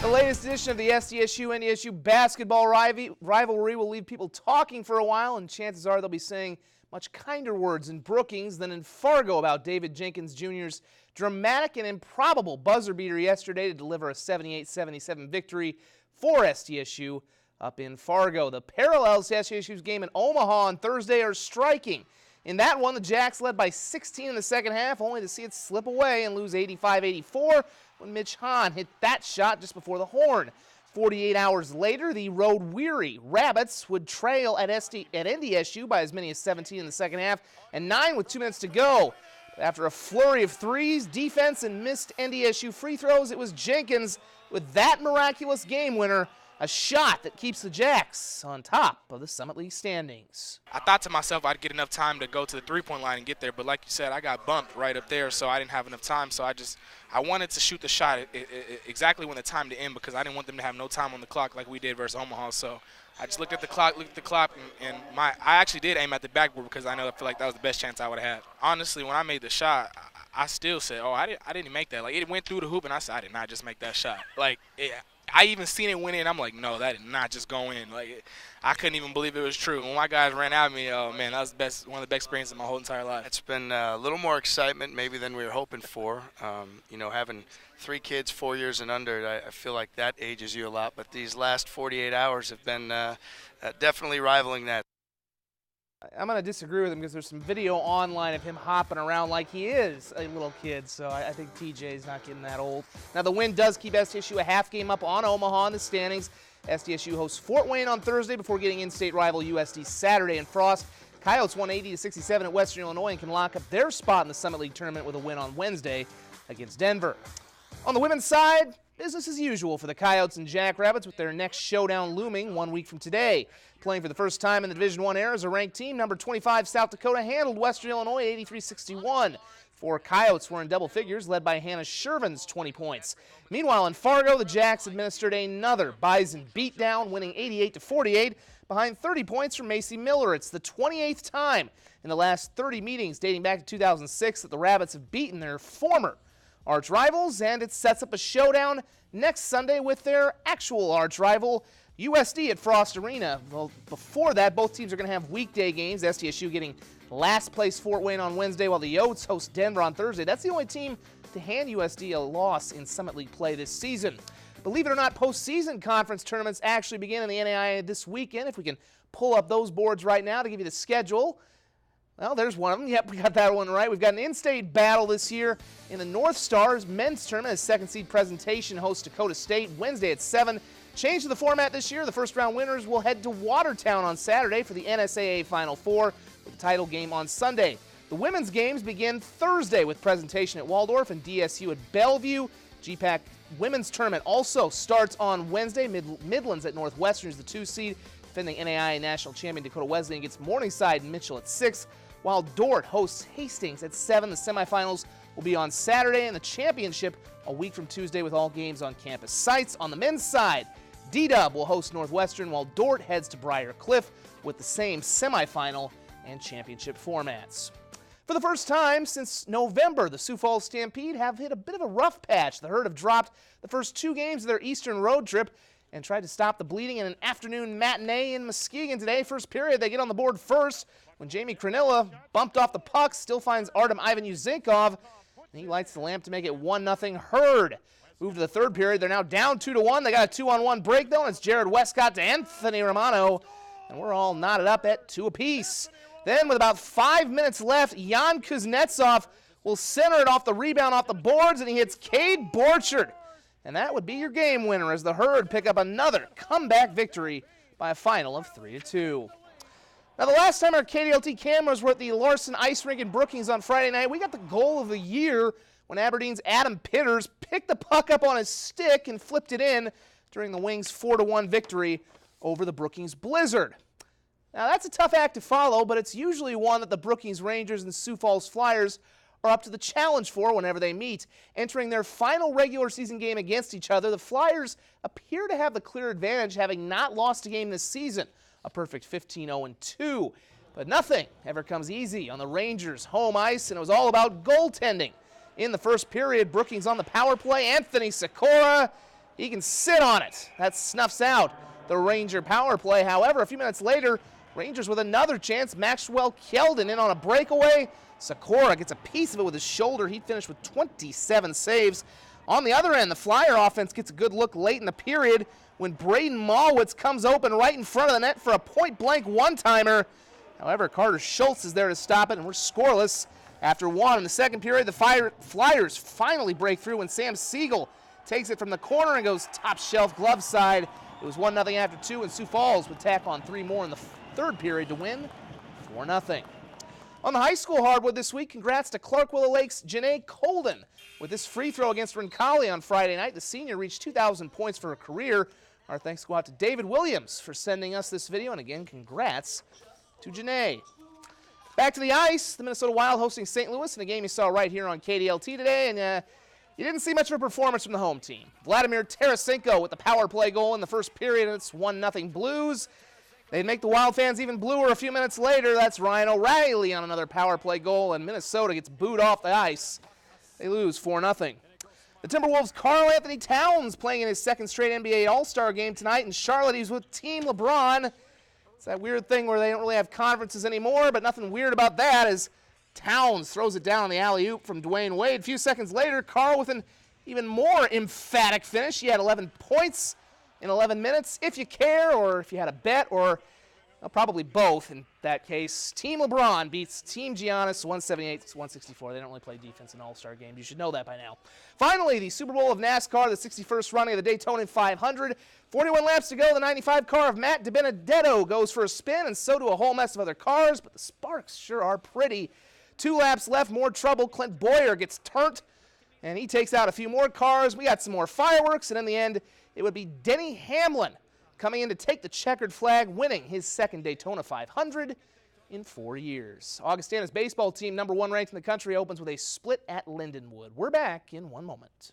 The latest edition of the SDSU-NDSU basketball rivalry will leave people talking for a while, and chances are they'll be saying much kinder words in Brookings than in Fargo about David Jenkins Jr.'s dramatic and improbable buzzer beater yesterday to deliver a 78-77 victory for SDSU up in Fargo. The parallels to SDSU's game in Omaha on Thursday are striking. In that one, the Jacks led by 16 in the second half, only to see it slip away and lose 85-84 when Mitch Hahn hit that shot just before the horn. 48 hours later, the road-weary Rabbits would trail at NDSU by as many as 17 in the second half and 9 with 2 minutes to go. After a flurry of threes, defense, and missed NDSU free throws, it was Jenkins with that miraculous game winner, a shot that keeps the Jacks on top of the Summit League standings. I thought to myself I'd get enough time to go to the three-point line and get there, but like you said, I got bumped right up there, so I didn't have enough time. So I wanted to shoot the shot exactly when the time to end because I didn't want them to have no time on the clock like we did versus Omaha. So I just looked at the clock, and I actually did aim at the backboard because I feel like that was the best chance I would have had. Honestly, when I made the shot, I still said, oh, I didn't make that. Like, it went through the hoop, and I said, I did not just make that shot. Like, I even seen it went in. I'm like, no, that did not just go in. Like, I couldn't even believe it was true. When my guys ran at me, oh, man, that was one of the best experiences of my whole entire life. It's been a little more excitement maybe than we were hoping for. Having 3 kids 4 years and under, I feel like that ages you a lot. But these last 48 hours have been definitely rivaling that. I'm going to disagree with him because there's some video online of him hopping around like he is a little kid, so I think TJ's not getting that old. Now, the win does keep SDSU a half game up on Omaha in the standings. SDSU hosts Fort Wayne on Thursday before getting in-state rival USD Saturday in Frost. Coyotes won 80-67 at Western Illinois and can lock up their spot in the Summit League tournament with a win on Wednesday against Denver. On the women's side, business as usual for the Coyotes and Jackrabbits with their next showdown looming 1 week from today. Playing for the first time in the Division I era as a ranked team, number 25 South Dakota handled Western Illinois 83-61. 4 Coyotes were in double figures, led by Hannah Shervin's 20 points. Meanwhile, in Fargo, the Jacks administered another Bison beatdown, winning 88-48 behind 30 points from Macy Miller. It's the 28th time in the last 30 meetings dating back to 2006 that the Rabbits have beaten their former arch rivals, and it sets up a showdown next Sunday with their actual arch rival, USD at Frost Arena. Well, before that, both teams are going to have weekday games. SDSU getting last place Fort Wayne on Wednesday, while the Yotes host Denver on Thursday. That's the only team to hand USD a loss in Summit League play this season. Believe it or not, postseason conference tournaments actually begin in the NAIA this weekend. If we can pull up those boards right now to give you the schedule. Well, there's one of them. Yep, we got that one right. We've got an in-state battle this year in the North Stars men's tournament. A second seed presentation hosts Dakota State Wednesday at 7. Change to the format this year. The first round winners will head to Watertown on Saturday for the NSAA Final Four with the title game on Sunday. The women's games begin Thursday with presentation at Waldorf and DSU at Bellevue. GPAC women's tournament also starts on Wednesday. Midlands at Northwestern is the 2 seed. Defending NAIA national champion Dakota Wesleyan against Morningside and Mitchell at 6. While Dordt hosts Hastings at 7. The semifinals will be on Saturday and the championship a week from Tuesday with all games on campus sites. On the men's side, D-Dub will host Northwestern while Dordt heads to Briar Cliff with the same semifinal and championship formats. For the first time since November, the Sioux Falls Stampede have hit a bit of a rough patch. The Herd have dropped the first 2 games of their Eastern road trip and tried to stop the bleeding in an afternoon matinee in Muskegon today. First period, they get on the board first when Jamie Cranilla bumped off the puck, still finds Artem Ivan-Yuzinkov, and he lights the lamp to make it 1-0 Herd. Move to the third period. They're now down 2-1. They got a 2-on-1 break, though, and it's Jared Westcott to Anthony Romano, and we're all knotted up at 2 apiece. Then, with about 5 minutes left, Jan Kuznetsov will center it off the rebound off the boards, and he hits Cade Borchard. And that would be your game winner as the Herd pick up another comeback victory by a final of 3-2. Now, the last time our KDLT cameras were at the Larson Ice Rink in Brookings on Friday night, we got the goal of the year when Aberdeen's Adam Pitters picked the puck up on his stick and flipped it in during the Wings' 4-1 victory over the Brookings Blizzard. Now, that's a tough act to follow, but it's usually one that the Brookings Rangers and Sioux Falls Flyers are up to the challenge for whenever they meet. Entering their final regular season game against each other, the Flyers appear to have the clear advantage, having not lost a game this season, a perfect 15-0-2. But nothing ever comes easy on the Rangers' home ice, and it was all about goaltending. In the first period, Brookings on the power play, Anthony Sikora He can sit on it. That snuffs out the Ranger power play. However, a few minutes later, Rangers with another chance. Maxwell Keldon in on a breakaway. Sikora gets a piece of it with his shoulder. He finished with 27 saves. On the other end, the Flyer offense gets a good look late in the period when Braden Malwitz comes open right in front of the net for a point-blank one-timer. However, Carter Schultz is there to stop it, and we're scoreless after one. In the second period, the Flyers finally break through when Sam Siegel takes it from the corner and goes top shelf glove side. It was 1-0 after two, and Sioux Falls would tack on 3 more in the third period to win 4-0. On the high school hardwood this week, congrats to Clark Willow Lake's Janae Colden. With this free throw against Roncalli on Friday night, the senior reached 2,000 points for her career. Our thanks go out to David Williams for sending us this video, and again, congrats to Janae. Back to the ice, the Minnesota Wild hosting St. Louis in a game you saw right here on KDLT today, and you didn't see much of a performance from the home team. Vladimir Tarasenko with the power play goal in the first period, and it's 1-0 Blues. They'd make the Wild fans even bluer a few minutes later. That's Ryan O'Reilly on another power play goal, and Minnesota gets booed off the ice. They lose 4-0. The Timberwolves' Karl Anthony Towns playing in his second straight NBA All-Star game tonight in Charlotte. He's with Team LeBron. It's that weird thing where they don't really have conferences anymore, but nothing weird about that as Towns throws it down on the alley-oop from Dwayne Wade. A few seconds later, Karl with an even more emphatic finish. He had 11 points in 11 minutes. If you care, or if you had a bet, or probably both in that case, Team LeBron beats Team Giannis 178-164. They don't really play defense in All-Star games. You should know that by now. Finally, the Super Bowl of NASCAR, the 61st running of the Daytona 500. 41 laps to go. The 95 car of Matt DiBenedetto goes for a spin, and so do a whole mess of other cars, but the sparks sure are pretty. 2 laps left, more trouble. Clint Boyer gets turned, and he takes out a few more cars. We got some more fireworks, and in the end, it would be Denny Hamlin coming in to take the checkered flag, winning his second Daytona 500 in 4 years. Augustana's baseball team, #1 ranked in the country, opens with a split at Lindenwood. We're back in 1 moment.